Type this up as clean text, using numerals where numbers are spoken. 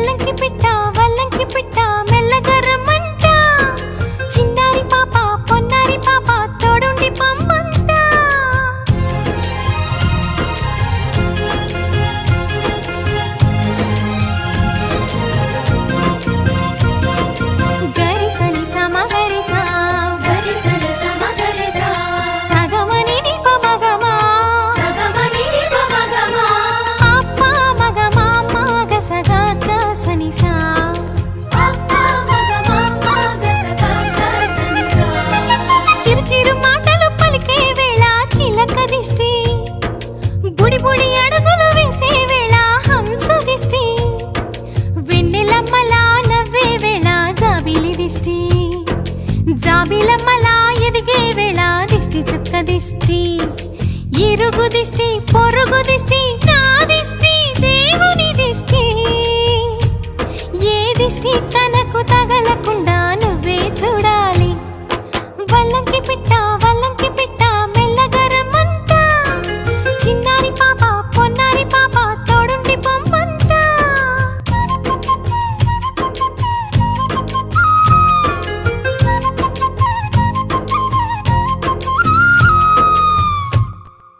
వల్లంకి పిట్ట మెల్లగా రమ్మంట చిన్నారి పాప పొన్నారి పాప తోడుండి పంపంట గరి సని సమ గరి సా సగమని ని ప మగమా అప్ప మగమా మగ సగ గ సని సా చిరు చిరు మాటలు పలికే వేళ చిలక దిష్టి బుడి బుడి అడుగులు వేసే వేళ హంస దిష్టి వెన్నెలమ్మలా నవ్వే వేళ జాబిలి దిష్టి జాబిలమ్మలా ఎదిగే వేళ దిష్టి చుక్క దిష్టి ఇరుగు దిష్టి పొరుగు దిష్టి నా దిష్టి దేవుని దిష్టి